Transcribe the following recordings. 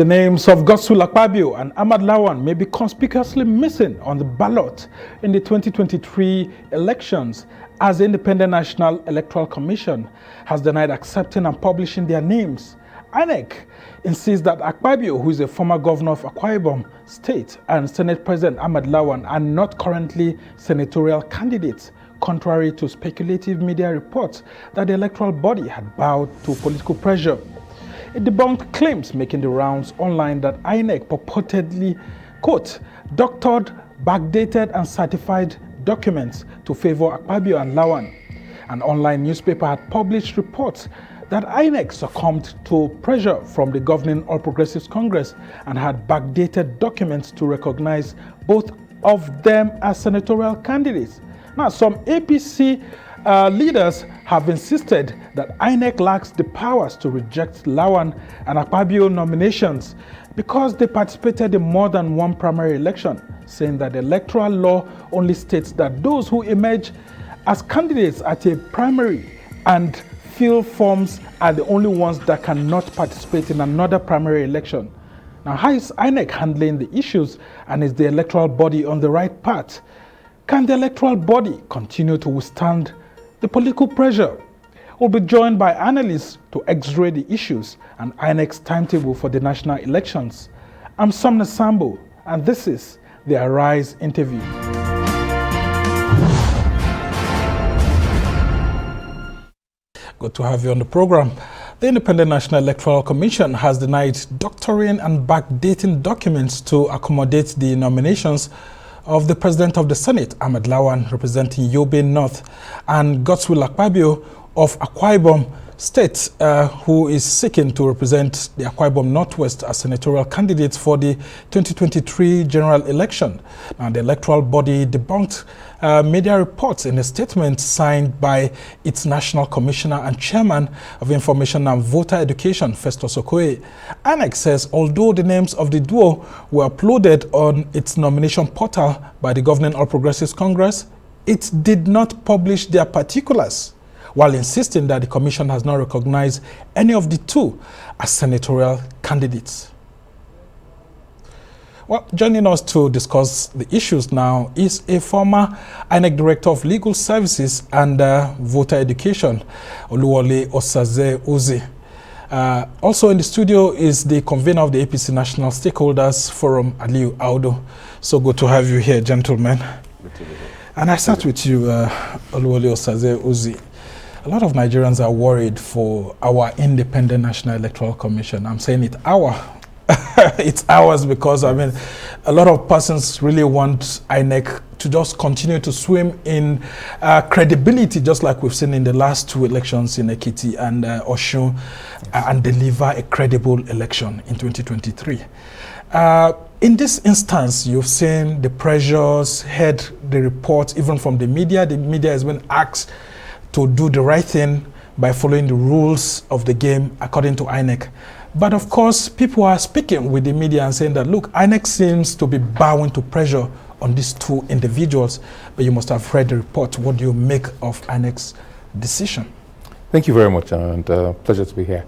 The names of Akpabio and Lawan may be conspicuously missing on the ballot in the 2023 elections, as the Independent National Electoral Commission has denied accepting and publishing their names. INEC insists that Akpabio, who is a former governor of Akwa State, and Senate President Lawan are not currently senatorial candidates, contrary to speculative media reports that the electoral body had bowed to political pressure. It debunked claims making the rounds online that INEC purportedly, quote, doctored, backdated and certified documents to favor Akpabio and Lawan. An online newspaper had published reports that INEC succumbed to pressure from the governing All Progressives Congress and had backdated documents to recognize both of them as senatorial candidates. Now, some APC leaders have insisted that INEC lacks the powers to reject Lawan and Akpabio nominations because they participated in more than one primary election, saying that the electoral law only states that those who emerge as candidates at a primary and fill forms are the only ones that cannot participate in another primary election. Now, how is INEC handling the issues, and is the electoral body on the right path? Can the electoral body continue to withstand the political pressure? We'll be joined by analysts to x-ray the issues and INEC's timetable for the national elections. I'm Sumner Sambo, and this is the Arise interview. Good to have you on the program. The Independent National Electoral Commission has denied doctoring and backdating documents to accommodate the nominations of the President of the Senate, Lawan, representing Yobe North, and Akpabio of Akwa State, who is seeking to represent the Akwa Northwest as senatorial candidates for the 2023 general election. Now, the electoral body debunked media reports in a statement signed by its National Commissioner and Chairman of Information and Voter Education, Festus Okoye. INEC says although the names of the duo were uploaded on its nomination portal by the governing All Progressives Congress, it did not publish their particulars, while insisting that the Commission has not recognized any of the two as senatorial candidates. Well, joining us to discuss the issues now is a former INEC Director of Legal Services and Voter Education, Oluwole Osaze Uzi. Also in the studio is the convener of the APC National Stakeholders Forum, Aliu Audu. So good to have you here, gentlemen. Good to be here. And I start with you, Oluwole Osaze Uzi. A lot of Nigerians are worried for our Independent National Electoral Commission. I'm saying it it's ours because, I mean, a lot of persons really want INEC to just continue to swim in credibility, just like we've seen in the last two elections in Ekiti and Osun, and deliver a credible election in 2023. In this instance, you've seen the pressures, heard the reports, even from the media. The media has been asked to do the right thing by following the rules of the game according to INEC. But of course, people are speaking with the media and saying that, look, INEC seems to be bowing to pressure on these two individuals. But you must have read the report. What do you make of INEC's decision? Thank you very much, and pleasure to be here.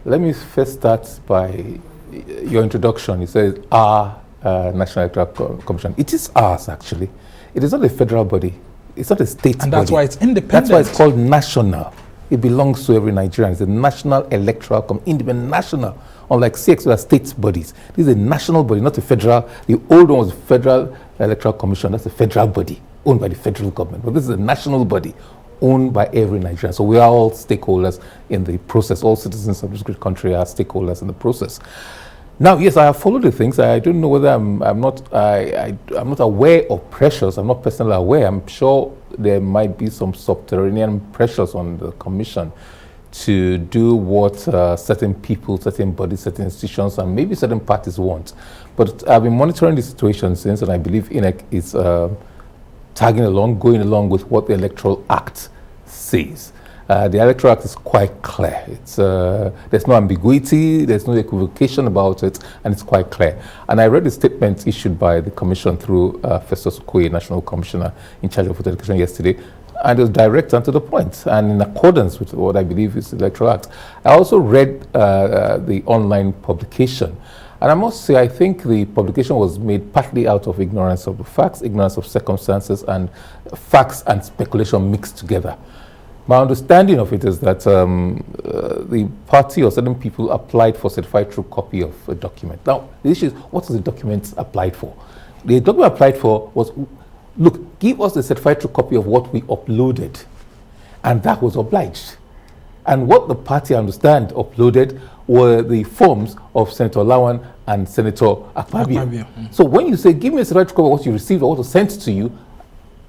Let me first start by your introduction. It says our National Electoral Commission. It is ours, actually. It is not a federal body. It's not a state body. And that's why it's independent. That's why it's called national. It belongs to every Nigerian. It's a National Electoral Commission, independent national, unlike CX, which are state bodies. This is a national body, not a federal. The old one was the Federal Electoral Commission. That's a federal body owned by the federal government. But this is a national body owned by every Nigerian. So we are all stakeholders in the process. All citizens of this great country are stakeholders in the process. Now, yes, I have followed the things. I don't know whether I'm not aware of pressures. I'm not personally aware. I'm sure there might be some subterranean pressures on the commission to do what certain people, certain bodies, certain institutions, and maybe certain parties want. But I've been monitoring the situation since, and I believe INEC is tagging along, going along with what the Electoral Act says. The Electoral Act is quite clear. It's, there's no ambiguity, there's no equivocation about it, and it's quite clear. And I read the statement issued by the Commission through Festus Okoye, National Commissioner in charge of Voter Education, yesterday, and it was direct and to the point, and in accordance with what I believe is the Electoral Act. I also read the online publication, And I must say, I think the publication was made partly out of ignorance of the facts, ignorance of circumstances, and facts and speculation mixed together. My understanding of it is that the party or certain people applied for certified true copy of a document. Now, the issue is, what is the document applied for? The document applied for was, look, give us the certified true copy of what we uploaded. And that was obliged. And what the party, I understand, uploaded were the forms of Senator Lawan and Senator Akpabio. So when you say, give me a certified true copy of what you received or what was sent to you,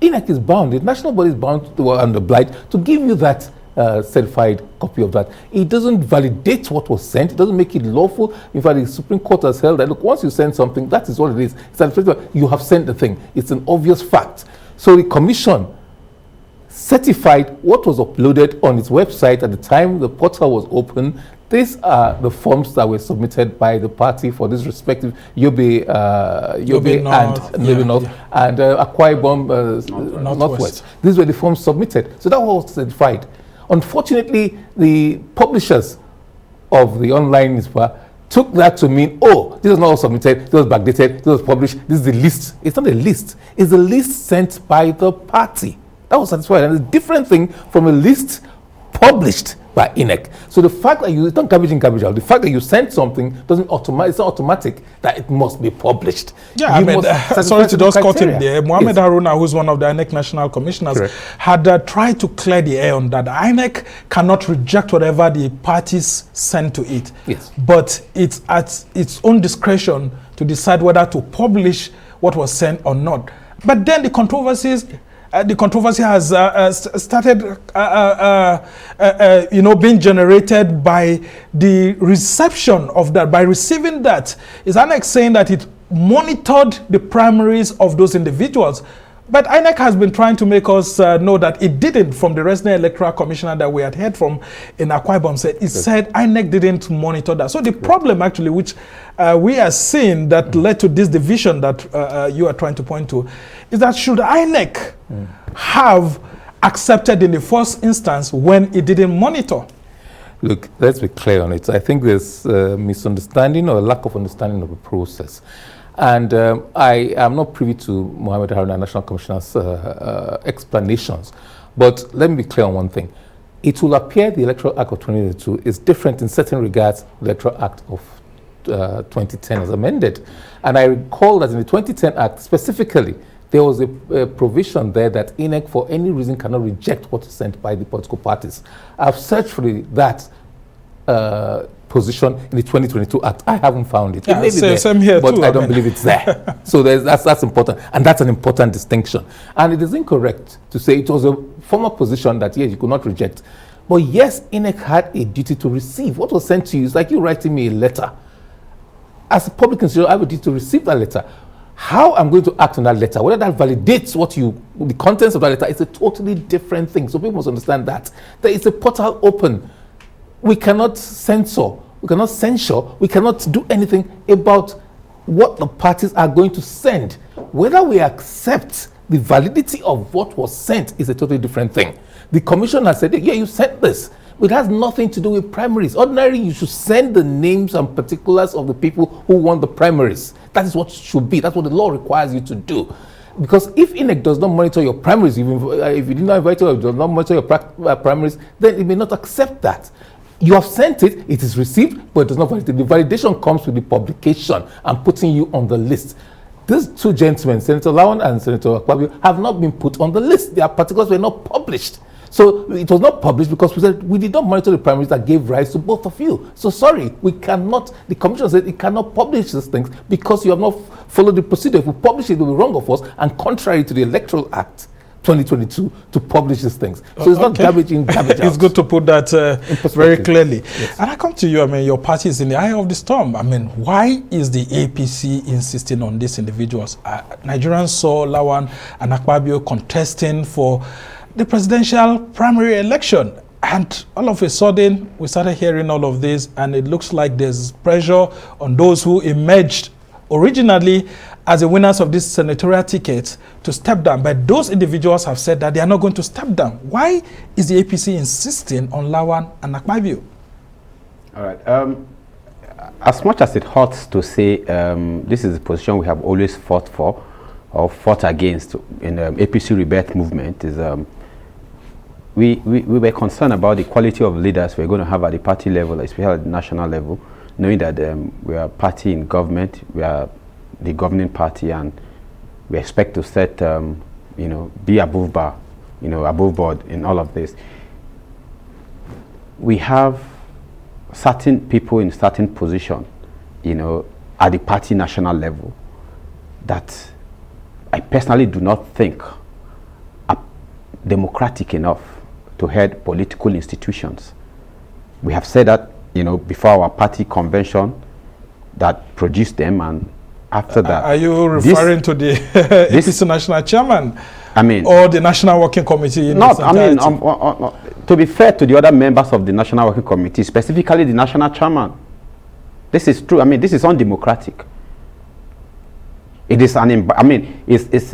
INEC is bound, the national body is bound to, and obliged to give you that certified copy of that. It doesn't validate what was sent. It doesn't make it lawful. In fact, the Supreme Court has held that, look, once you send something, that is what it is. It's you have sent the thing. It's an obvious fact. So the commission certified what was uploaded on its website at the time the portal was open. These are the forms that were submitted by the party for this respective Yobe and North and Akwa Northwest. These were the forms submitted. So that was certified. Unfortunately, the publishers of the online newspaper took that to mean, oh, this is not all submitted, this was backdated, this was published, this is the list. It's not a list. It's the list sent by the party. That was satisfied. And it's a different thing from a list published by INEC. So the fact that it's not garbage in, garbage out. The fact that you sent something doesn't it's not automatic that it must be published. Yeah, I mean, sorry to just cut him there. Mohammed Haruna, who's one of the INEC national commissioners, had tried to clear the air on that. INEC cannot reject whatever the parties send to it. Yes. But it's at its own discretion to decide whether to publish what was sent or not. But then the controversies. The controversy has started, being generated by the reception of that, by receiving that. Is INEC saying that it monitored the primaries of those individuals? But INEC has been trying to make us know that it didn't. From the resident electoral commissioner that we had heard from in Akwa Ibom, said INEC didn't monitor that. So the problem actually, which we are seeing that led to this division that you are trying to point to, is that should INEC have accepted in the first instance when it didn't monitor? Look, let's be clear on it. I think there's misunderstanding or a lack of understanding of the process. And I am not privy to Mohammed Haruna, National Commissioner's explanations. But let me be clear on one thing. It will appear the Electoral Act of 2022 is different in certain regards to the Electoral Act of 2010 as amended. And I recall that in the 2010 Act specifically, there was a provision there that INEC for any reason cannot reject what is sent by the political parties. I've searched for that position in the 2022 Act. I haven't found it. Yeah, it may be there, same here but too, I don't believe it's there. So that's important, and that's an important distinction. And it is incorrect to say it was a former position that, yes, you could not reject. But yes, INEC had a duty to receive. What was sent to you is like you writing me a letter. As a public institution, I have a duty to receive that letter. How I'm going to act on that letter, whether that validates the contents of that letter, is a totally different thing. So people must understand that. There is a portal open. We cannot censor, we cannot censure, we cannot do anything about what the parties are going to send. Whether we accept the validity of what was sent is a totally different thing. The commission has said, yeah, you sent this. It has nothing to do with primaries. Ordinarily, you should send the names and particulars of the people who won the primaries. That is what it should be. That's what the law requires you to do. Because if INEC does not monitor your primaries, if you did not invite you or does not monitor your primaries, then it may not accept that. You have sent it, it is received, but it does not validate. The validation comes with the publication and putting you on the list. These two gentlemen, Senator Lawan and Senator Akpabio, have not been put on the list. Their particulars were not published. So it was not published because we said we did not monitor the primaries that gave rise to both of you. So sorry, we cannot, the commission said it cannot publish these things because you have not followed the procedure. If we publish it, it will be wrong of us and contrary to the Electoral Act 2022 to publish these things. So it's not garbage in, garbage out. It's good to put that very clearly. Yes. And I come to you, I mean, your party is in the eye of the storm. I mean, why is the APC insisting on these individuals? Nigerians saw Lawan and Akpabio contesting for the presidential primary election. And all of a sudden, we started hearing all of this, and it looks like there's pressure on those who emerged originally as the winners of this senatorial ticket to step down. But those individuals have said that they are not going to step down. Why is the APC insisting on Lawan and Akpabio? All right. as much as it hurts to say this is the position we have always fought for or fought against in the APC rebirth movement, is we were concerned about the quality of leaders we're going to have at the party level, especially at the national level, knowing that we are a party in government, we are the governing party, and we expect to set, be above bar, above board in all of this. We have certain people in certain position, at the party national level that I personally do not think are democratic enough to head political institutions. We have said that, before our party convention that produced them, and after that. Are you referring to the APC national chairman? Or the National Working Committee? To be fair to the other members of the National Working Committee, specifically the national chairman, this is true. This is undemocratic. It is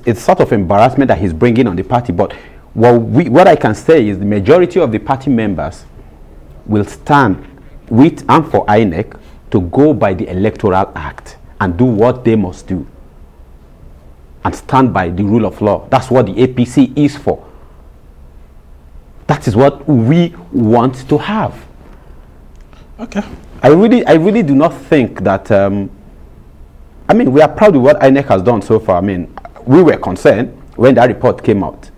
it's sort of embarrassment that he's bringing on the party. But what I can say is the majority of the party members will stand with and for INEC to go by the Electoral Act and do what they must do and stand by the rule of law. That's what the APC is for. That is what we want to have. Okay. I really do not think that we are proud of what INEC has done so far. We were concerned when that report came out.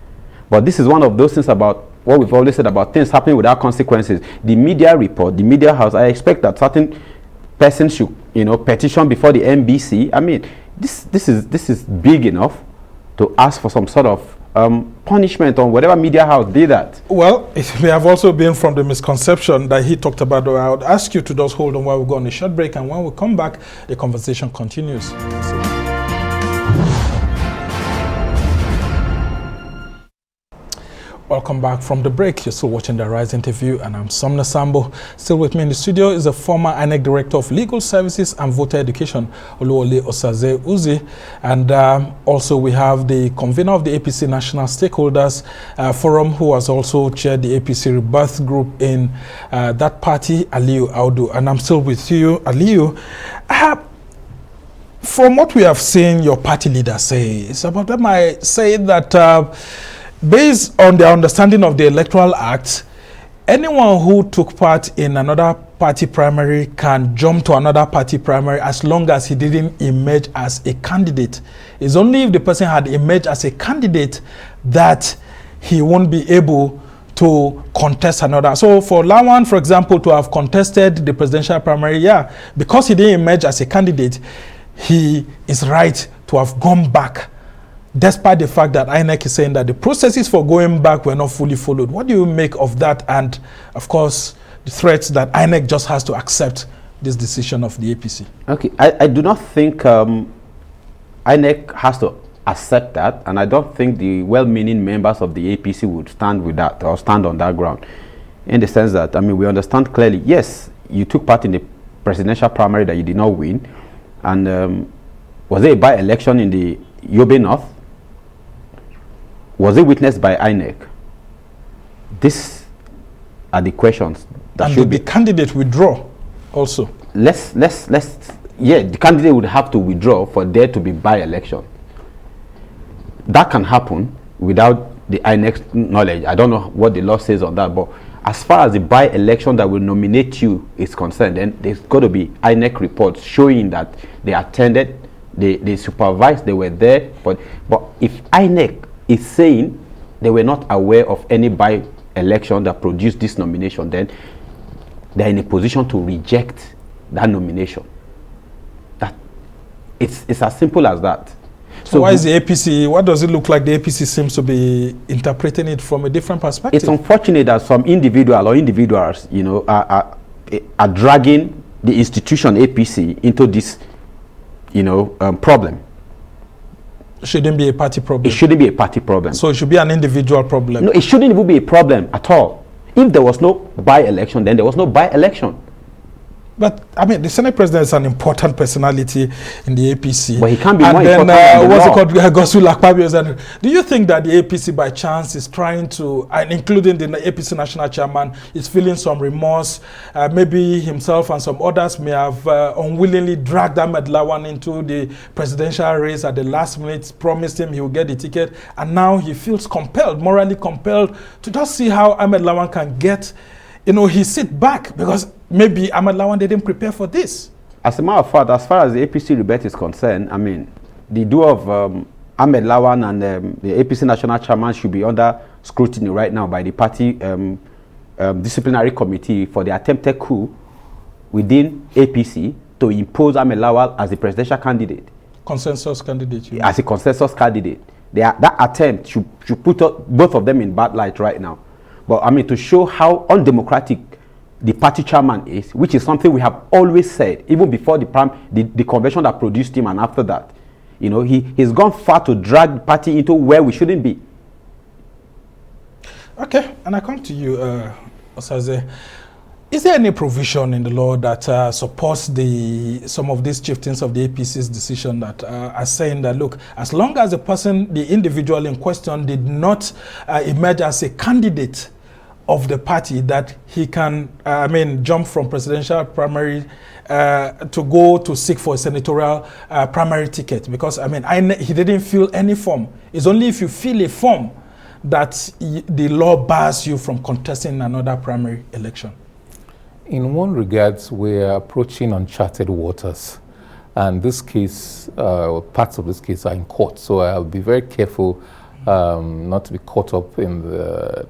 But this is one of those things about what we've always said about things happening without consequences. The media report, the media house, I expect that certain persons should, petition before the NBC. This is big enough to ask for some sort of punishment on whatever media house did that. Well, it may have also been from the misconception that he talked about. I would ask you to just hold on while we go on a short break, and when we come back, the conversation continues. Welcome back from the break. You're still watching The Rise interview, and I'm Somna Sambo. Still with me in the studio is the former INEC Director of Legal Services and Voter Education, Oluwole Osaze Uzi. And also we have the convener of the APC National Stakeholders Forum, who has also chaired the APC Rebirth Group in that party, Aliyu Audu. And I'm still with you, Aliyu. From what we have seen your party leaders say, it's about them I say that based on their understanding of the Electoral Act, anyone who took part in another party primary can jump to another party primary as long as he didn't emerge as a candidate. It's only if the person had emerged as a candidate that he won't be able to contest another. So for Lawan, for example, to have contested the presidential primary, because he didn't emerge as a candidate, he is right to have gone back, despite the fact that INEC is saying that the processes for going back were not fully followed. What do you make of that? And of course, the threats that INEC just has to accept this decision of the APC. Okay, I do not think INEC has to accept that, and I don't think the well-meaning members of the APC would stand with that or stand on that ground, in the sense that, we understand clearly, yes, you took part in the presidential primary that you did not win, and was there a by-election in the Yobe North? Was it witnessed by INEC? These are the questions that and should be. The candidate withdraw also. The candidate would have to withdraw for there to be by-election. That can happen without the INEC knowledge. I don't know what the law says on that, but as far as the by-election that will nominate you is concerned, then there's got to be INEC reports showing that they attended, they supervised, they were there. But if INEC is saying they were not aware of any by-election that produced this nomination, then they're in a position to reject that nomination. That it's as simple as that. So why is the APC, what does it look like the APC seems to be interpreting it from a different perspective? It's unfortunate that some individuals, are dragging the institution APC into this, problem. Shouldn't be a party problem. It shouldn't be a party problem. So it should be an individual problem. No, it shouldn't even be a problem at all. If there was no by-election, then there was no by-election. But I mean, the Senate President is an important personality in the APC. But he can't be and more then, important than the what's law. it called? Gosul Akpabio. Do you think that the APC, by chance, is trying to, and including the APC national chairman, is feeling some remorse? Maybe himself and some others may have unwillingly dragged Ahmed Lawan into the presidential race at the last minute, promised him he will get the ticket, and now he feels compelled, morally compelled, to just see how Ahmed Lawan can get, his seat back, because maybe Ahmed Lawan didn't prepare for this. As a matter of fact, as far as the APC rebate is concerned, I mean, the duo of Ahmed Lawan and the APC national chairman should be under scrutiny right now by the party disciplinary committee for the attempted coup within APC to impose Ahmed Lawan as the presidential candidate. Consensus candidate. As a consensus candidate. That attempt should put both of them in bad light right now. But I mean, to show how undemocratic the party chairman is, which is something we have always said, even before the convention that produced him and after that. He's gone far to drag the party into where we shouldn't be. Okay, and I come to you, Osaze. Is there any provision in the law that supports some of these chieftains of the APC's decision that are saying that, look, as long as the individual in question did not emerge as a candidate of the party, that he can, jump from presidential primary to go to seek for a senatorial primary ticket? Because, he didn't fill any form. It's only if you fill a form that the law bars you from contesting another primary election. In one regards, we're approaching uncharted waters. And this case, parts of this case are in court. So I'll be very careful not to be caught up in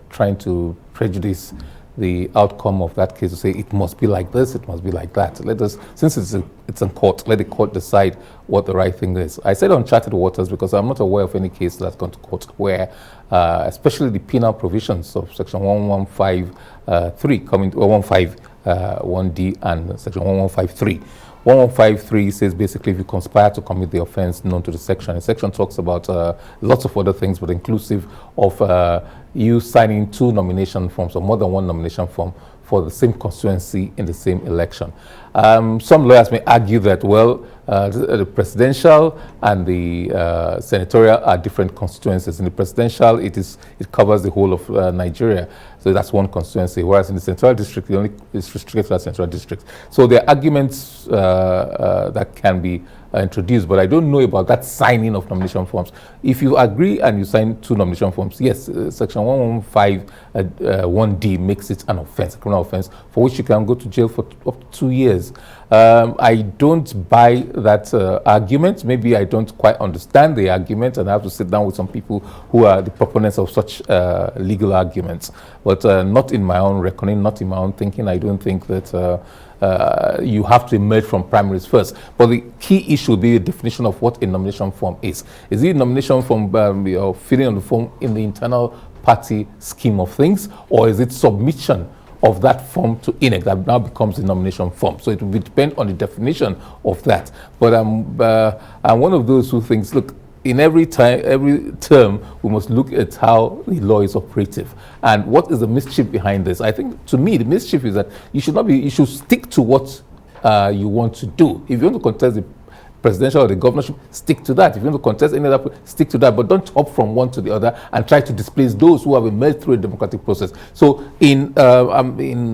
trying to prejudice the outcome of that case, to say it must be like this, it must be like that. Let us, since it's in court, let the court decide what the right thing is. I said uncharted waters because I'm not aware of any case that's gone to court where, especially the penal provisions of Section 1153 coming to 1D and Section 1153. 1153 says basically if you conspire to commit the offense known to the section. The section talks about lots of other things, but inclusive of you signing 2 nomination forms or more than 1 nomination form for the same constituency in the same election. Some lawyers may argue that, well, the presidential and the senatorial are different constituencies. In the presidential, it covers the whole of Nigeria, so that's one constituency, whereas in the central district, it only is restricted to that central district. So there are arguments that can be introduced, but I don't know about that signing of nomination forms. If you agree and you sign 2 nomination forms, yes, Section 115 1D makes it an offense, a criminal offense, for which you can go to jail for up to 2 years. I don't buy that argument. Maybe I don't quite understand the argument, and I have to sit down with some people who are the proponents of such legal arguments. But not in my own reckoning, not in my own thinking. I don't think that you have to emerge from primaries first. But the key issue will be the definition of what a nomination form is. Is it a nomination form filling on the form in the internal party scheme of things, or is it submission of that form to INEC that now becomes the nomination form? So it will depend on the definition of that. But I'm one of those who thinks, look, in every term, we must look at how the law is operative and what is the mischief behind this. I think, to me, the mischief is that you should stick to what you want to do. If you want to contest the presidential or the governorship, stick to that. If you want to contest any other, stick to that. But don't hop from one to the other and try to displace those who have emerged through a democratic process. So in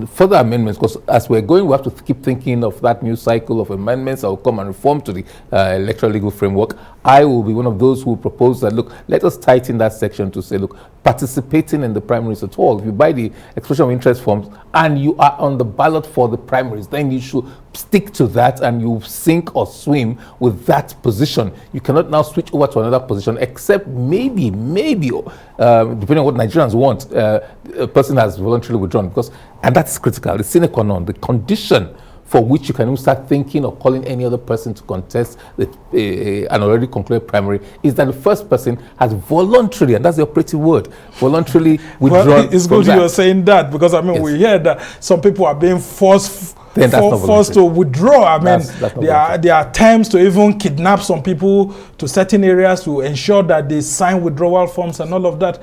further amendments, because as we're going, we have to keep thinking of that new cycle of amendments that will come and reform to the electoral legal framework. I will be one of those who propose that, look, let us tighten that section to say, look, participating in the primaries at all, if you buy the expression of interest forms and you are on the ballot for the primaries, then you should stick to that and you sink or swim with that position. You cannot now switch over to another position, except maybe, depending on what Nigerians want, a person has voluntarily withdrawn, and that's critical. The sine qua non, the condition for which you can even start thinking of calling any other person to contest an already concluded primary, is that the first person has voluntarily, and that's the operative word, voluntarily withdrawn. Well, it's good you're saying that, because yes. We hear that some people are being forced to withdraw. There are attempts to even kidnap some people to certain areas to ensure that they sign withdrawal forms and all of that.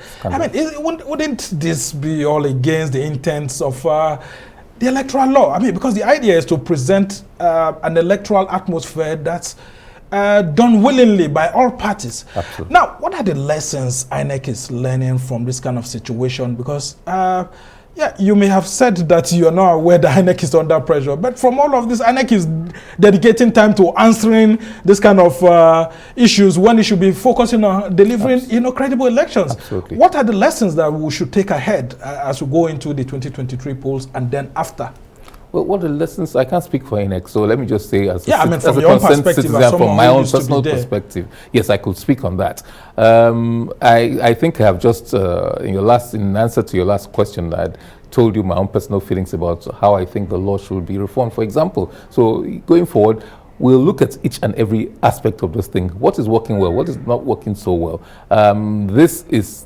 Wouldn't this be all against the intents of the electoral law. I mean, because the idea is to present an electoral atmosphere that's done willingly by all parties. Absolutely. Now, what are the lessons INEC is learning from this kind of situation? Because yeah, you may have said that you are not aware that INEC is under pressure, but from all of this, INEC is dedicating time to answering this kind of issues when it should be focusing on delivering, credible elections. Absolutely. What are the lessons that we should take ahead as we go into the 2023 polls and then after? Well, what are the lessons? I can't speak for INEC, so let me just say, as from a your own concerned perspective, citizen, from my own personal perspective, yes, I could speak on that. I think I have just, in answer to your last question, I told you my own personal feelings about how I think the law should be reformed, for example. So going forward, we'll look at each and every aspect of this thing. What is working well? What is not working so well? This is,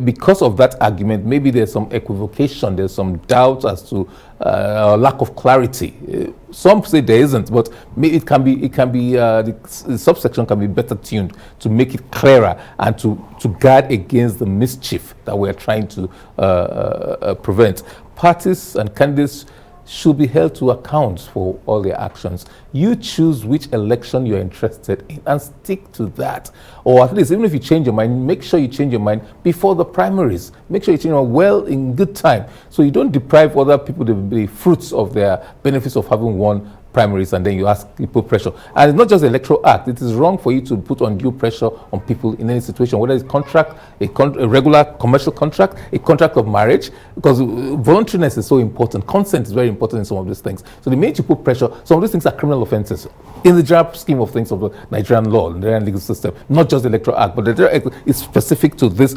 because of that argument, maybe there's some equivocation, there's some doubt as to lack of clarity. Some say there isn't, but it can be the subsection can be better tuned to make it clearer and to guard against the mischief that we're trying to prevent. Parties and candidates should be held to account for all their actions. You choose which election you're interested in and stick to that. Or at least, even if you change your mind, make sure you change your mind before the primaries. Make sure you change your mind well in good time, so you don't deprive other people the fruits of their benefits of having won primaries, and then you put pressure. And it's not just the Electoral Act. It is wrong for you to put undue pressure on people in any situation, whether it's contract, a regular commercial contract, a contract of marriage, because voluntariness is so important. Consent is very important in some of these things. So the minute you put pressure, some of these things are criminal offenses in the general scheme of things of the Nigerian law, the Nigerian legal system, not just the Electoral Act, but the Electoral Act is specific to this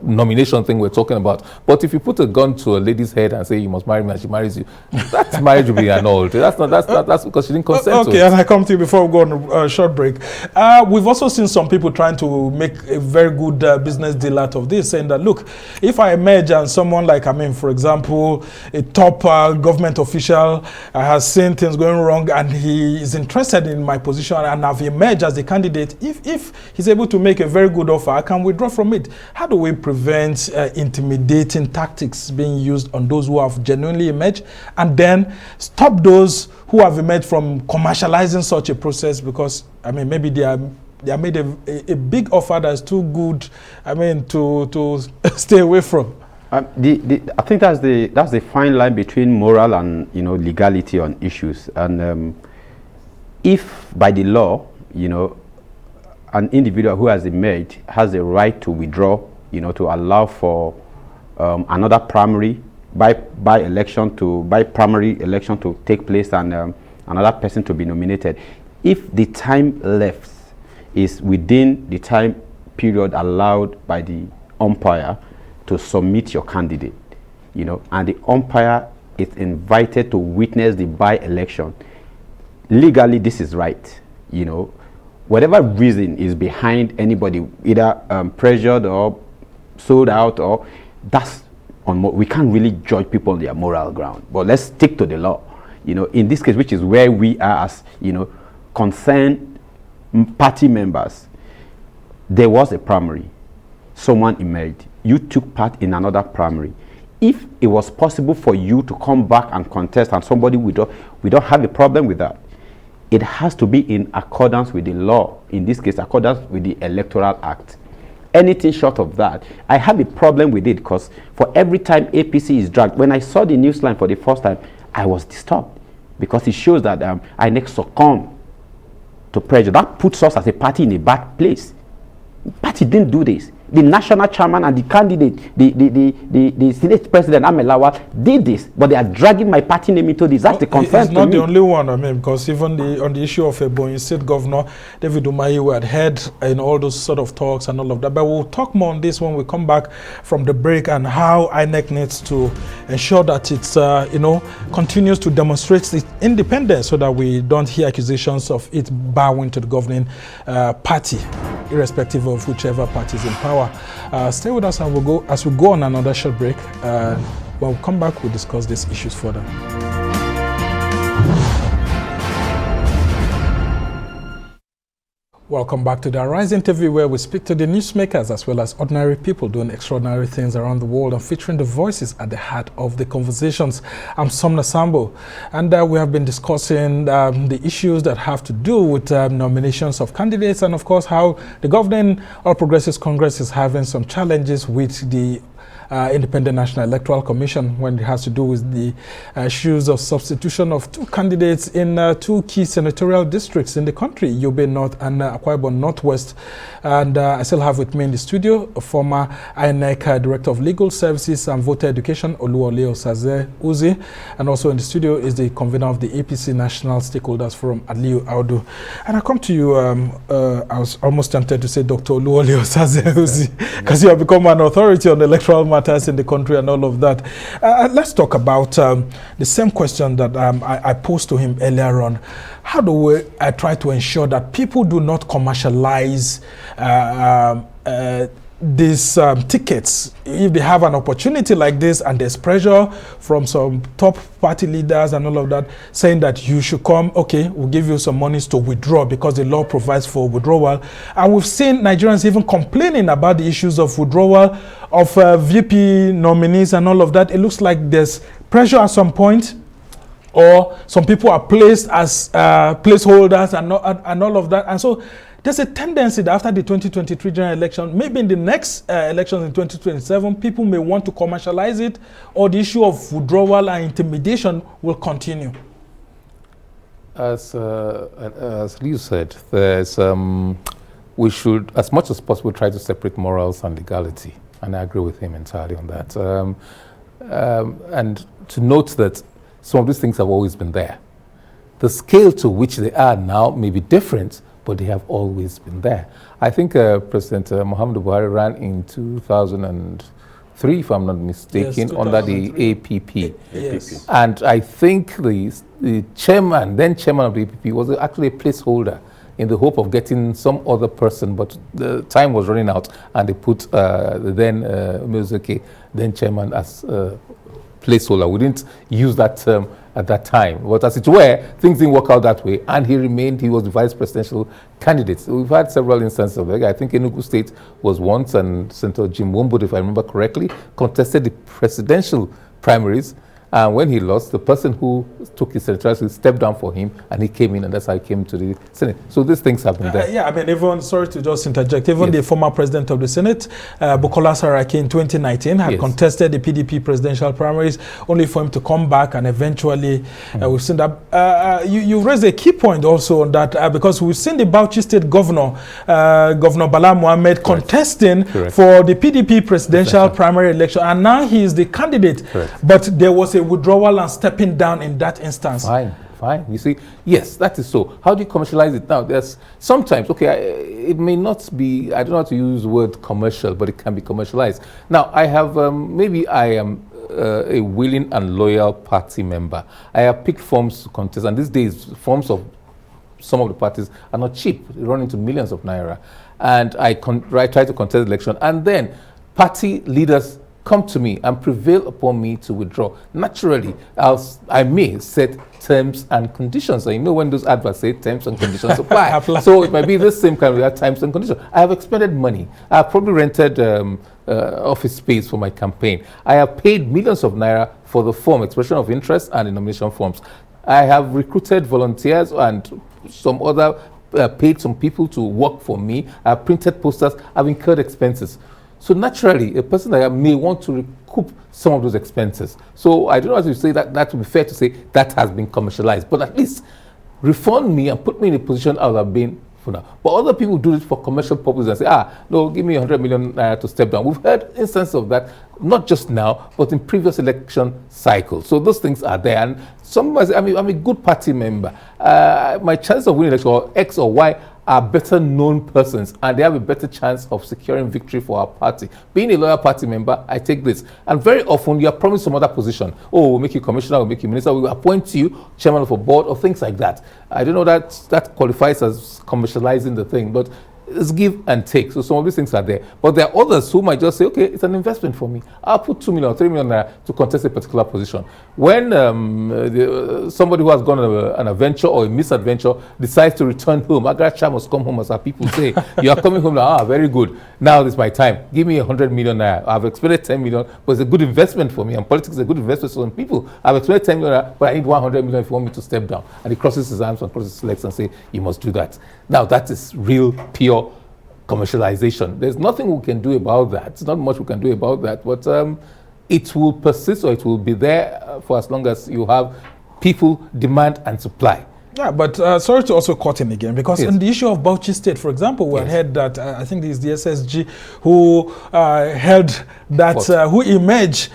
nomination thing we're talking about. But if you put a gun to a lady's head and say you must marry me and she marries you, that's marriage will be annulled. That's because she didn't consent to it. Okay, and I come to you before we go on a short break. We've also seen some people trying to make a very good business deal out of this, saying that, look, if I emerge and someone like, for example, a top government official has seen things going wrong and he is interested in my position and I've emerged as a candidate, if he's able to make a very good offer, I can withdraw from it. How do we prevent intimidating tactics being used on those who have genuinely emerged, and then stop those who have emerged from commercializing such a process? Because maybe they are made a big offer that's too good to stay away from. I think that's the fine line between moral and legality on issues. And if by the law an individual who has emerged has a right to withdraw, to allow for another primary by primary election to take place and another person to be nominated, if the time left is within the time period allowed by the umpire to submit your candidate, and the umpire is invited to witness the by-election, legally this is right. Whatever reason is behind anybody, either pressured or sold out, or that's we can't really judge people on their moral ground. But let's stick to the law. In this case, which is where we are as concerned party members, there was a primary, someone emerged, you took part in another primary. If it was possible for you to come back and contest and somebody withdraw, we don't have a problem with that. It has to be in accordance with the law, in this case accordance with the Electoral Act. Anything short of that, I have a problem with it, because for every time APC is dragged, when I saw the news line for the first time, I was disturbed, because it shows that INEC succumbed to pressure. That puts us as a party in a bad place. The party didn't do this. The national chairman and the candidate, the Senate President, Lawan, did this, but they are dragging my party name into this. That's the concern. It's not the only one, because even on the issue of Ebonyi State Governor David Umahi, we had heard in all those sort of talks and all of that. But we'll talk more on this when we come back from the break, and how INEC needs to ensure that it's continues to demonstrate its independence, so that we don't hear accusations of it bowing to the governing party, irrespective of whichever party is in power. Stay with us, and as we go on another short break. When we come back, we'll discuss these issues further. Welcome back to the Arise interview, where we speak to the newsmakers as well as ordinary people doing extraordinary things around the world and featuring the voices at the heart of the conversations. I'm Somna Sambo, and we have been discussing the issues that have to do with nominations of candidates, and of course how the governing All Progressives Congress is having some challenges with the Independent National Electoral Commission when it has to do with the issues of substitution of two candidates in two key senatorial districts in the country, Yobe North and Akpabio Northwest. And I still have with me in the studio a former INEC Director of Legal Services and Voter Education, Oluwole Osaze Uzi. And also in the studio is the convener of the APC National Stakeholders Forum, Aliyu Audu. And I come to you, I was almost tempted to say Dr. Oluwole Osaze Uzi, because you have become an authority on electoral matters in the country and all of that. Let's talk about the same question that I posed to him earlier on. How do we try to ensure that people do not commercialize these tickets if they have an opportunity like this and there's pressure from some top party leaders and all of that saying that you should come, okay, we'll give you some monies to withdraw because the law provides for withdrawal. And we've seen Nigerians even complaining about the issues of withdrawal of VP nominees and all of that. It looks like there's pressure at some point, or some people are placed as placeholders and all of that. And so there's a tendency that after the 2023 general election, maybe in the next elections in 2027, people may want to commercialize it, or the issue of withdrawal and intimidation will continue. As Liu said, there's, we should, as much as possible, try to separate morals and legality. And I agree with him entirely on that. And to note that some of these things have always been there. The scale to which they are now may be different, but they have always been there. I think President Muhammadu Buhari ran in 2003, if I'm not mistaken, yes, under the APP. Yes. And I think the chairman, then chairman of the APP, was actually a placeholder in the hope of getting some other person, but the time was running out, and they put the then Umezuke, then chairman, as placeholder. We didn't use that term at that time, but as it were, things didn't work out that way, and he was the vice presidential candidate. So we've had several instances of that. I think Enugu State was once, and Senator Jim Wombo, if I remember correctly, contested the presidential primaries. And when he lost, the person who took his senatorial stepped down for him, and he came in, and that's how he came to the Senate. So these things have been there. Yeah, I mean, even, sorry to just interject, even yes. the former president of the Senate, Bukola Saraki, in 2019, had yes. contested the PDP presidential primaries, only for him to come back, and eventually we've seen that. You raised a key point also on that, because we've seen the Bauchi State Governor, Governor Bala Mohammed, contesting for the PDP presidential primary election, and now he is the candidate. But there was a withdrawal and stepping down in that instance. Fine. You see, yes, that is so. How do you commercialize it now? There's sometimes, okay, it may not be, I don't know how to use the word commercial, but it can be commercialized. Now, I have, maybe I am a willing and loyal party member. I have picked forms to contest, and these days, forms of some of the parties are not cheap. They run into millions of naira. And I try to contest the election, and then party leaders come to me and prevail upon me to withdraw. Naturally, I may set terms and conditions. So you know when those adverts say terms and conditions apply. So it might be the same kind of terms and conditions. I have expended money. I have probably rented office space for my campaign. I have paid millions of naira for the form, expression of interest, and the nomination forms. I have recruited volunteers and some other, paid some people to work for me. I have printed posters. I've incurred expenses. So naturally, a person like that may want to recoup some of those expenses. So I don't know how to say that. That would be fair to say that has been commercialized. But at least refund me and put me in a position I would have been for now. But other people do it for commercial purposes and say, no, give me 100 million to step down. We've heard instances of that, not just now, but in previous election cycles. So those things are there. And some, I'm a good party member. My chance of winning election, or X or Y, are better known persons, and they have a better chance of securing victory for our party. Being a loyal party member, I take this. And very often you are promised some other position. Oh, we'll make you commissioner, we'll make you minister, we'll appoint you chairman of a board, or things like that. I don't know that qualifies as commercializing the thing, but It's give and take. So some of these things are there. But there are others who might just say, okay, it's an investment for me. I'll put 2 million, 3 million naira to contest a particular position. When somebody who has gone on an adventure or a misadventure decides to return home, Agracha must come home, as our people say. You are coming home now, very good. Now is my time. Give me 100 million naira. I've expended 10 million, but it's a good investment for me. And politics is a good investment for some people. I've expended 10 million naira, but I need 100 million if you want me to step down. And he crosses his arms and crosses his legs and say, you must do that. Now that is real, pure commercialization. There's nothing we can do about that. It's not much we can do about that, but it will persist, or it will be there for as long as you have people, demand and supply. Yeah, but sorry to also cut in again, because in the issue of Bauchi State, for example, we heard that I think it's the SSG who held that who emerged,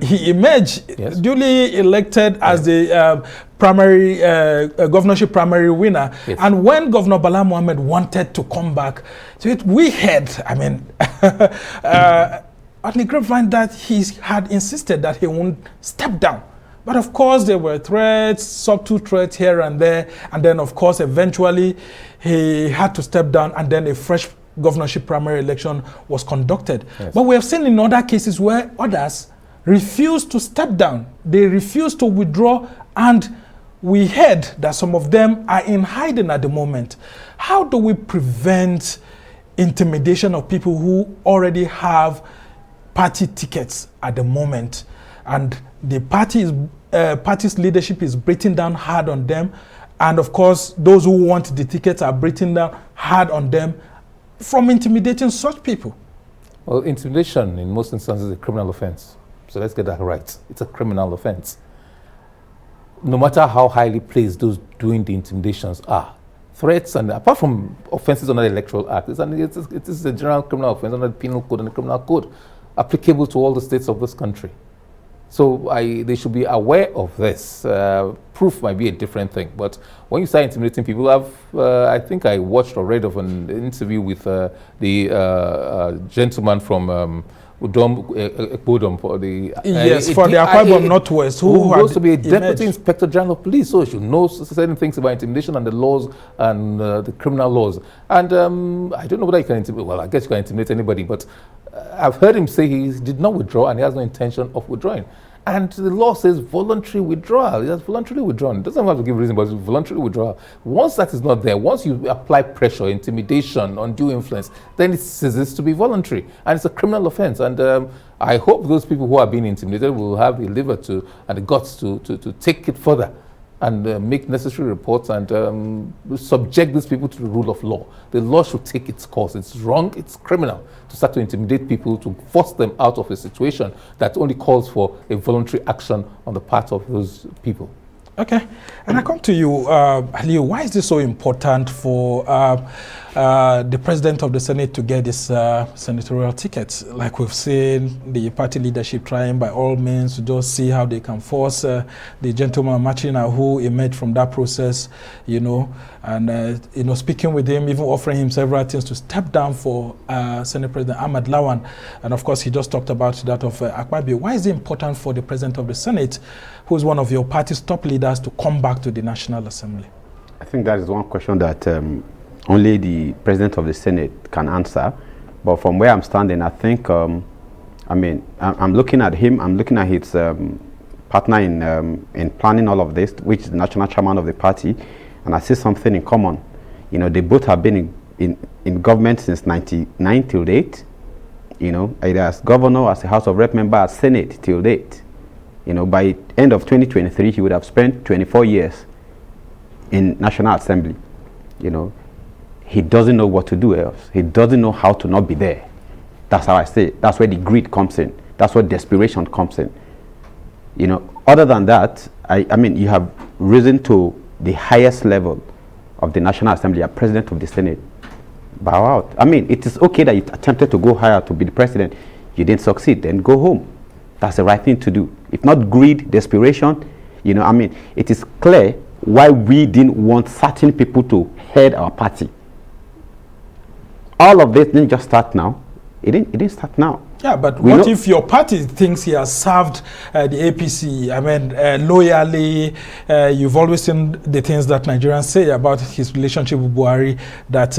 he emerged duly elected as the primary governorship primary winner. And when Governor Bala Mohammed wanted to come back, so we heard, I mean, on the grapevine that he had insisted that he won't step down. But of course, there were threats, subtle threats here and there. And then, of course, eventually, he had to step down, and then a fresh governorship primary election was conducted. But we have seen in other cases where others refused to step down. They refused to withdraw, and we heard that some of them are in hiding at the moment. How do we prevent intimidation of people who already have party tickets at the moment, and the party's leadership is breathing down hard on them, and of course those who want the tickets are breathing down hard on them from intimidating such people? Well, intimidation in most instances is a criminal offense. So let's get that right. It's a criminal offense. No matter how highly placed those doing the intimidations are, threats, and apart from offenses under the Electoral Act, it is a general criminal offense under the Penal Code and the Criminal Code, applicable to all the states of this country. So they should be aware of this. Proof might be a different thing, but when you start intimidating people, I think I watched or read of an interview with the gentleman from Akpabio for the for the Akpabio Northwest, who goes to be a deputy inspector general of police, so he should know certain things about intimidation and the laws and the criminal laws. And I don't know whether you can intimidate. Well, I guess you can intimidate anybody, but I've heard him say he did not withdraw and he has no intention of withdrawing. And the law says voluntary withdrawal. He has voluntarily withdrawn. It doesn't have to give a reason, but it's voluntary withdrawal. Once that is not there, once you apply pressure, intimidation, undue influence, then it ceases to be voluntary. And it's a criminal offense. And I hope those people who are being intimidated will have the liver and the guts to take it further and make necessary reports and subject these people to the rule of law. The law should take its course. It's wrong, it's criminal to start to intimidate people, to force them out of a situation that only calls for a voluntary action on the part of those people. Okay, and I come to you, Aliyu. Why is this so important for the president of the Senate to get this senatorial ticket? Like we've seen the party leadership trying by all means to just see how they can force the gentleman Machina who emerged from that process, you know, and speaking with him, even offering him several things to step down for Senate President Ahmad Lawan. And of course, he just talked about that of Akpabio. Why is it important for the president of the Senate, who is one of your party's top leaders, to come back to the National Assembly? I think that is one question that only the president of the Senate can answer. But from where I'm standing, I think, I'm looking at him, I'm looking at his partner in planning all of this, which is the national chairman of the party, and I see something in common. You know, they both have been in government since 1999 till date, you know, either as governor, as a House of Rep member, as Senate till date. You know, by end of 2023, he would have spent 24 years in National Assembly. You know, he doesn't know what to do else. He doesn't know how to not be there. That's how I say it. That's where the greed comes in. That's where desperation comes in. You know, other than that, I mean, you have risen to the highest level of the National Assembly, a president of the Senate. Bow out. I mean, it is okay that you attempted to go higher to be the president. You didn't succeed, then go home. That's the right thing to do. If not greed, desperation, you know, I mean, it is clear why we didn't want certain people to head our party. All of this didn't just start now. It didn't start now. Yeah, but what if your party thinks he has served the APC? I mean, loyally. You've always seen the things that Nigerians say about his relationship with Buhari, that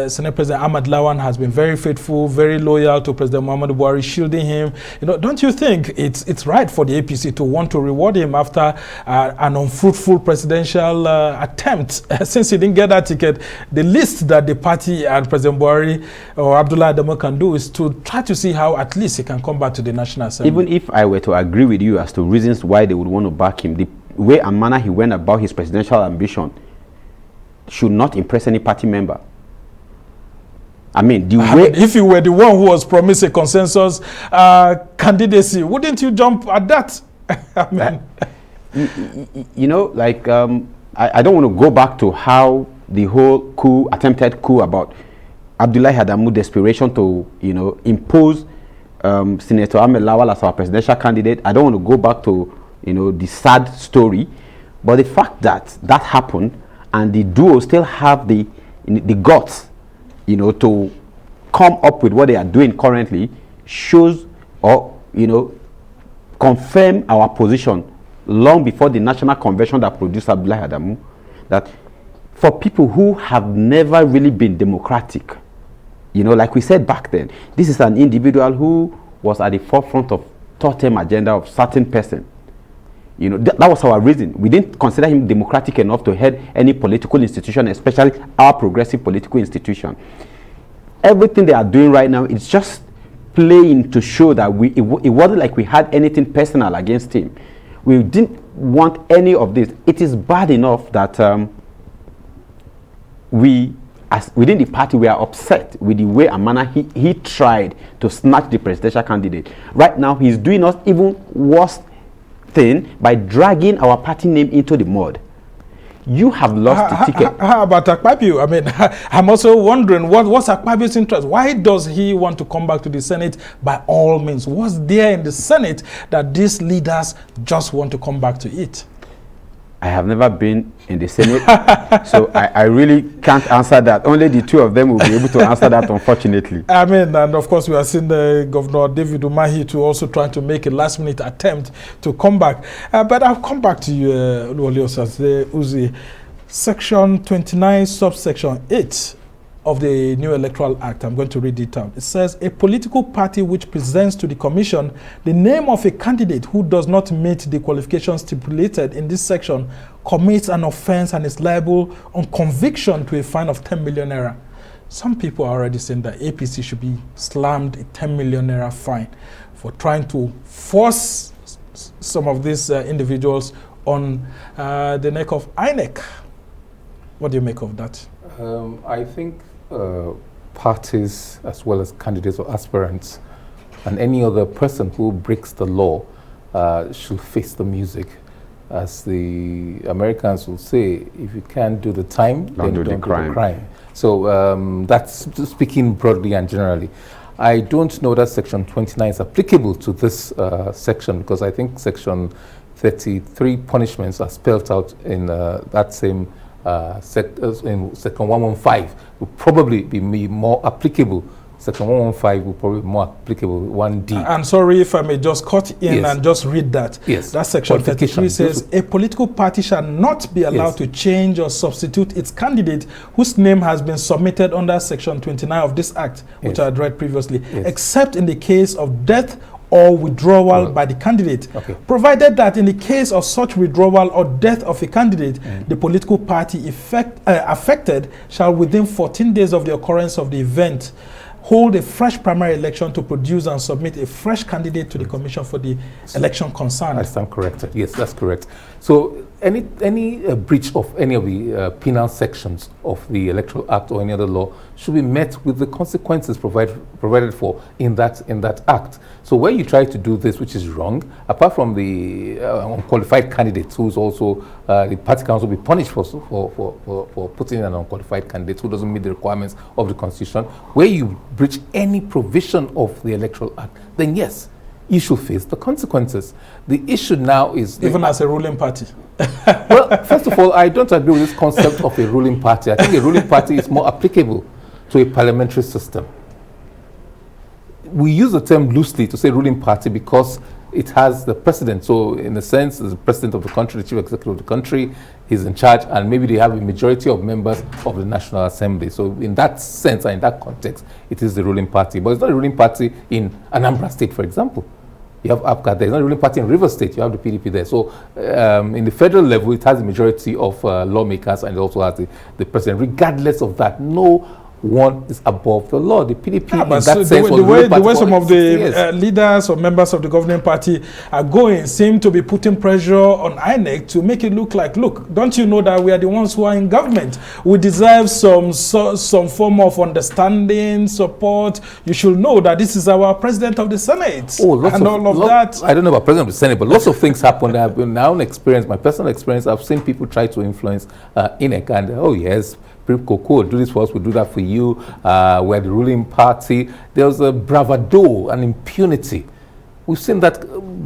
Senate President Ahmad Lawan has been very faithful, very loyal to President Muhammadu Buhari, shielding him. You know, don't you think it's right for the APC to want to reward him after an unfruitful presidential attempt? Since he didn't get that ticket, the least that the party and President Buhari or Abdullah Adamu can do is to try to see how at least he can come back to the National Assembly. Even if I were to agree with you as to reasons why they would want to back him, the way and manner he went about his presidential ambition should not impress any party member. I mean, if you were the one who was promised a consensus candidacy, wouldn't you jump at that? I mean, you know, like, I don't want to go back to how the whole attempted coup about Abdullahi Adamu's desperation to, you know, impose Senator Ahmed Lawal as our presidential candidate. I don't want to go back to, you know, the sad story, but the fact that that happened and the duo still have the guts, you know, to come up with what they are doing currently shows, or, you know, confirm our position long before the national convention that produced Abdullahi Adamu, that for people who have never really been democratic, you know, like we said back then, this is an individual who was at the forefront of third-term agenda of certain person. You know, that was our reason. We didn't consider him democratic enough to head any political institution, especially our progressive political institution. Everything they are doing right now is just playing to show that it wasn't like we had anything personal against him. We didn't want any of this. It is bad enough that within the party, we are upset with the way and manner he tried to snatch the presidential candidate. Right now, he's doing us even worse thing by dragging our party name into the mud. You have lost the ticket. How about Akpabio? I mean, I'm also wondering, what's Akpabio's interest? Why does he want to come back to the Senate by all means? What's there in the Senate that these leaders just want to come back to it? I have never been in the Senate, so I really can't answer that. Only the two of them will be able to answer that, unfortunately. I mean, and of course, we are seeing Governor David Umahi to also trying to make a last-minute attempt to come back. But I'll come back to you, Uzi. Section 29, subsection 8 of the new Electoral Act. I'm going to read it out. It says, a political party which presents to the Commission the name of a candidate who does not meet the qualifications stipulated in this section commits an offense and is liable on conviction to a fine of 10 million naira. Some people are already saying that APC should be slammed a 10 million naira fine for trying to force some of these individuals on the neck of INEC. What do you make of that? I think parties, as well as candidates or aspirants, and any other person who breaks the law should face the music. As the Americans will say, if you can't do the time, then don't do the crime. So that's speaking broadly and generally. I don't know that Section 29 is applicable to this section, because I think Section 33 punishments are spelled out in that same in Section 115 will probably be more applicable. Section 115 will probably be more applicable. 1D. I'm sorry if I may just cut in and just read that. Yes. That Section 33 says, a political party shall not be allowed to change or substitute its candidate whose name has been submitted under Section 29 of this Act, which I had read previously, except in the case of death or withdrawal by the candidate, provided that in the case of such withdrawal or death of a candidate, the political party affected shall within 14 days of the occurrence of the event hold a fresh primary election to produce and submit a fresh candidate to the Commission for the election concerned. I stand corrected. Yes, that's correct. So any breach of any of the penal sections of the Electoral Act or any other law should be met with the consequences provided for in that act. So where you try to do this, which is wrong, apart from the unqualified candidate, who's also the party council will be punished for putting in an unqualified candidate who doesn't meet the requirements of the Constitution, where you breach any provision of the Electoral Act, then yes, you should face the consequences. The issue now is... Even as a ruling party. Well, first of all, I don't agree with this concept of a ruling party. I think a ruling party is more applicable to a parliamentary system. we use the term loosely to say ruling party because it has the president. So in a sense, the president of the country, the chief executive of the country, he's in charge, and maybe they have a majority of members of the National Assembly. So in that sense, and in that context, it is the ruling party. But it's not a ruling party in Anambra State, for example. You have APCA there. It's not a ruling party in River State. You have the PDP there. So in the federal level, it has a majority of lawmakers, and it also has the president. Regardless of that, no one is above the law. The PDP, in that sense, the way some of the leaders or members of the governing party are going seem to be putting pressure on INEC to make it look like, look, don't you know that we are the ones who are in government? We deserve some form of understanding, support. You should know that this is our president of the Senate. Oh, and all of that. I don't know about president of the Senate, but lots of things happen. I've been my own experience, my personal experience. I've seen people try to influence INEC, and oh yes, Coco, do this for us, we'll do that for you. We're the ruling party. There's a bravado and impunity. We've seen that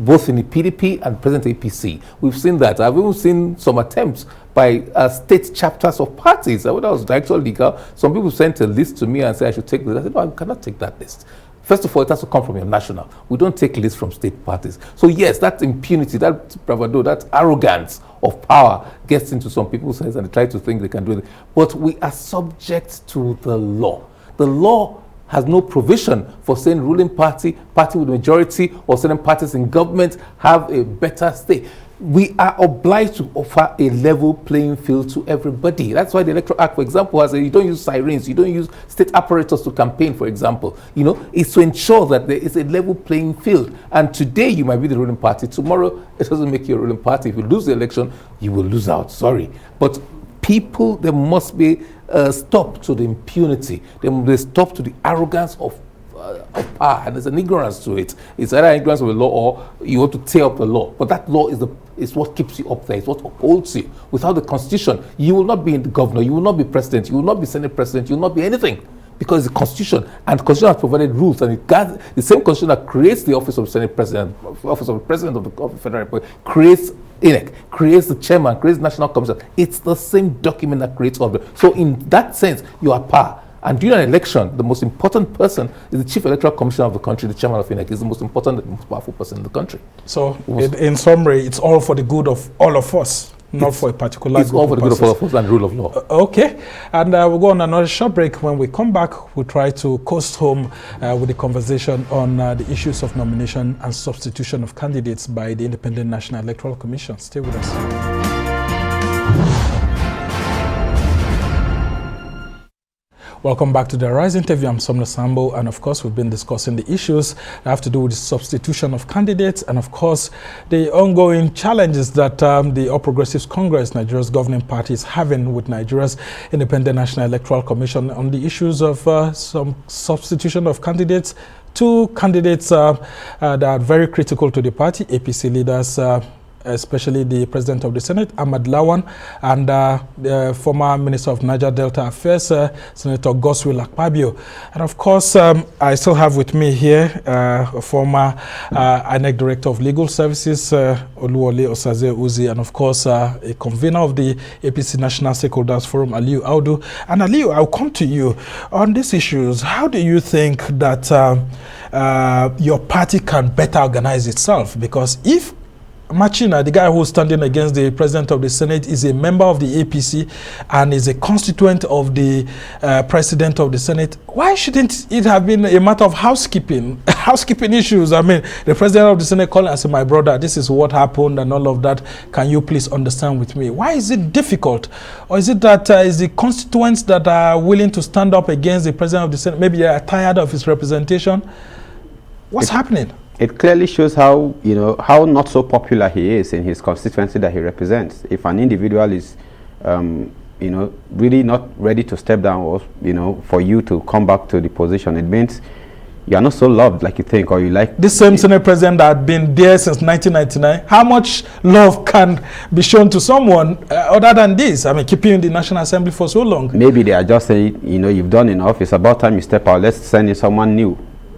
both in the PDP and present APC. We've seen that. I've even seen some attempts by state chapters of parties. When I was director legal, some people sent a list to me and said I should take this. I said, no, I cannot take that list. First of all, it has to come from your national. We don't take lists from state parties. So yes, that impunity, that bravado, that arrogance of power gets into some people's heads and they try to think they can do it. But we are subject to the law. The law has no provision for saying ruling party with majority, or certain parties in government have a better stay. We are obliged to offer a level playing field to everybody. That's why the Electoral Act, for example, has you don't use sirens, you don't use state apparatus to campaign, for example. You know, it's to ensure that there is a level playing field. And today you might be the ruling party. Tomorrow it doesn't make you a ruling party. If you lose the election, you will lose out. Sorry. But people, there must be a stop to the impunity. There must be a stop to the arrogance of power, and there's an ignorance to it. It's either ignorance of the law or you want to tear up the law. But that law is what keeps you up there. It's what upholds you. Without the Constitution, you will not be the governor, you will not be president, you will not be Senate president, you will not be anything. Because the Constitution, and the Constitution has provided rules, and it guards, the same Constitution that creates the office of Senate President, office of the President of the Federal Republic, creates INEC, creates the chairman, creates National Commission. It's the same document that creates all of them. So in that sense, you are power. And during an election, the most important person is the Chief Electoral Commissioner of the country, the chairman of INEC, is the most important, the most powerful person in the country. So in summary, it's all for the good of all of us. Not for a particular group. It's all for the good of all of us and rule of law. Okay, and we'll go on another short break. When we come back, we'll try to coast home with the conversation on the issues of nomination and substitution of candidates by the Independent National Electoral Commission. Stay with us. Welcome back to the Rise interview. I'm Somna Sambo, and of course we've been discussing the issues that have to do with the substitution of candidates, and of course the ongoing challenges that the All Progressives Congress, Nigeria's governing party, is having with Nigeria's Independent National Electoral Commission on the issues of some substitution of candidates. Two candidates that are very critical to the party, APC leaders, especially the President of the Senate, Ahmad Lawan, and the former Minister of Niger Delta Affairs, Senator Godswill Akpabio. And of course, I still have with me here a former INEC Director of Legal Services, Oluwole Osaze Uzi, and of course, a convener of the APC National Stakeholders Forum, Aliyu Audu. And Aliyu, I'll come to you on these issues. How do you think that your party can better organize itself? Because if Machina, the guy who's standing against the President of the Senate, is a member of the APC and is a constituent of the President of the Senate, why shouldn't it have been a matter of housekeeping issues? I mean, the President of the Senate calling and saying, my brother, this is what happened and all of that. Can you please understand with me? Why is it difficult? Or is it that is the constituents that are willing to stand up against the President of the Senate, maybe they are tired of his representation? What's happening? It clearly shows how, how not so popular he is in his constituency that he represents. If an individual is, really not ready to step down, or, for you to come back to the position, it means you are not so loved like you think, or you like... This same Senate President that had been there since 1999, how much love can be shown to someone other than this? I mean, keeping you in the National Assembly for so long. Maybe they are just saying, you've done enough, it's about time you step out, let's send in someone new.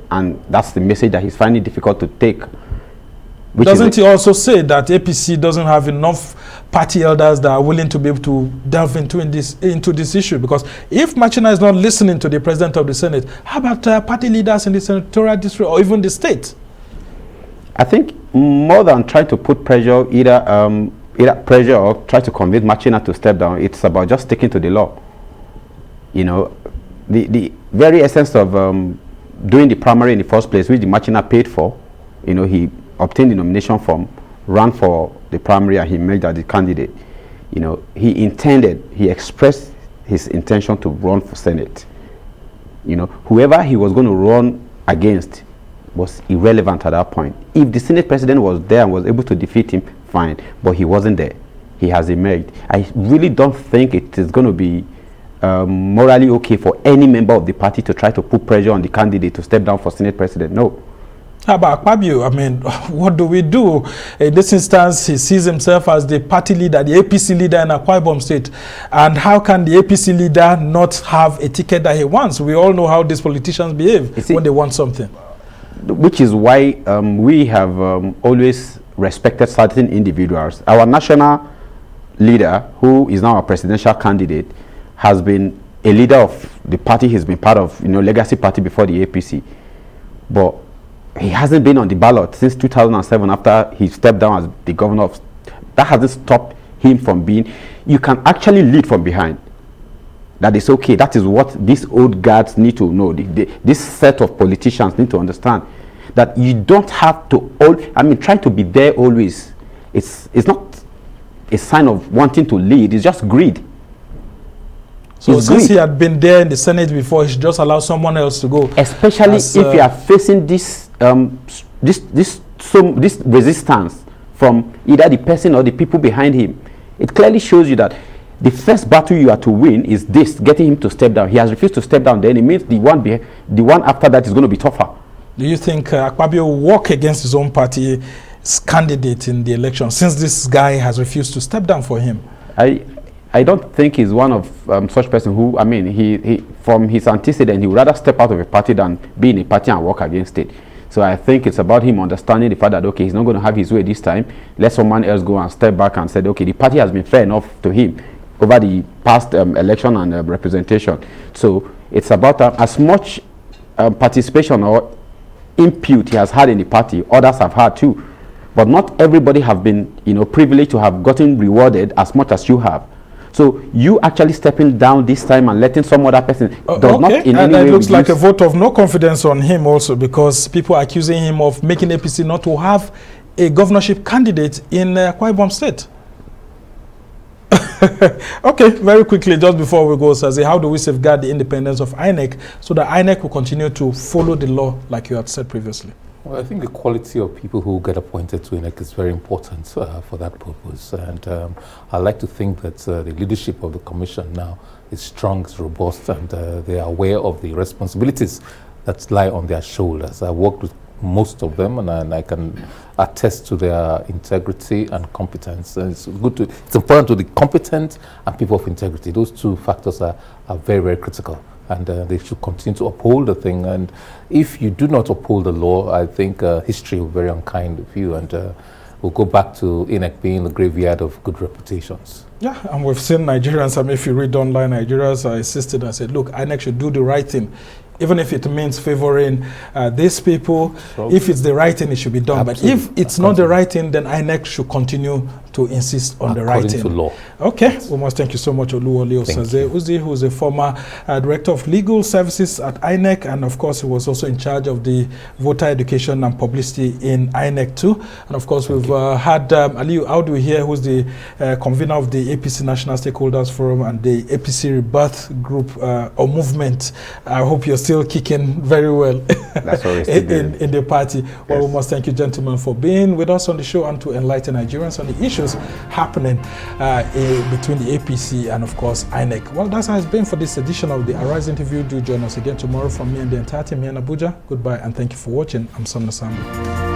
And that's the message that he's finding difficult to take. Doesn't he also say that APC doesn't have enough party elders that are willing to be able to delve into this issue? Because if Machina is not listening to the president of the Senate, how about party leaders in the senatorial district or even the state? I think more than trying to put pressure, either pressure or try to convince Machina to step down, it's about just sticking to the law. You know, the very essence of doing the primary in the first place, which the Machina paid for, you know, he obtained the nomination form, ran for the primary, and he made that the candidate. You know, he expressed his intention to run for Senate. You know, whoever he was going to run against was irrelevant at that point. If the Senate president was there and was able to defeat him, fine, but he wasn't there. He has emerged. I really don't think it is going to be morally okay for any member of the party to try to put pressure on the candidate to step down for Senate president. No. How about Akpabio? I mean, what do we do? In this instance, he sees himself as the party leader, the APC leader in Akwa Ibom State. And how can the APC leader not have a ticket that he wants? We all know how these politicians behave when they want something. Which is why we have always respected certain individuals. Our national leader, who is now a presidential candidate, has been a leader of the party he's been part of, you know, legacy party before the APC. But he hasn't been on the ballot since 2007 after he stepped down as the governor of. That hasn't stopped him from being. You can actually lead from behind. That is okay. That is what these old guards need to know. This set of politicians need to understand that you don't have to try to be there always. It's not a sign of wanting to lead. It's just greed. So since he had been there in the Senate before, he should just allow someone else to go. Especially if you are facing this resistance from either the person or the people behind him. It clearly shows you that the first battle you are to win is this, getting him to step down. He has refused to step down. Then it means the one after that is going to be tougher. Do you think Akpabio will walk against his own party's candidate in the election since this guy has refused to step down for him? I don't think he's one of such person who, I mean, he from his antecedent, he would rather step out of a party than be in a party and work against it. So I think it's about him understanding the fact that, okay, he's not going to have his way this time. Let someone else go and step back and say, okay, the party has been fair enough to him over the past election and representation. So it's about as much participation or input he has had in the party, others have had too. But not everybody have been, you know, privileged to have gotten rewarded as much as you have. So you actually stepping down this time and letting some other person does not in any way. It looks like a vote of no confidence on him also, because people are accusing him of making APC not to have a governorship candidate in Akwa Ibom State. Okay, very quickly, just before we go, Sazi, how do we safeguard the independence of INEC so that INEC will continue to follow the law like you had said previously? Well, I think the quality of people who get appointed to INEC is very important for that purpose. And I like to think that the leadership of the Commission now is strong, is robust, and they are aware of the responsibilities that lie on their shoulders. I worked with most of them, and I can attest to their integrity and competence. And it's important to be competent and people of integrity. Those two factors are very, very critical. And they should continue to uphold the thing. And if you do not uphold the law, I think history will be very unkind of you. And we'll go back to INEC being the graveyard of good reputations. Yeah, and we've seen Nigerians, I mean, if you read online, Nigerians insisted and said, look, INEC should do the right thing. Even if it means favoring these people, if it's the right thing, it should be done. Absolutely. But if it's not the right thing, then INEC should continue to insist on the right thing. According to law. Okay, we must thank you so much, Oluwole Osaze Uzi, who is a former Director of Legal Services at INEC, and of course, he was also in charge of the voter education and publicity in INEC too. And of course, we've had Audu here, who's the convener of the APC National Stakeholders Forum and the APC Rebirth Group or movement. I hope you're still kicking very well in the party. Yes. Well, we must thank you, gentlemen, for being with us on the show and to enlighten Nigerians on the issues happening between the APC and, of course, INEC. Well, that's how it's been for this edition of the Arise interview. Do join us again tomorrow from me and the entire team here in Abuja. Goodbye and thank you for watching. I'm Sam Nasambu.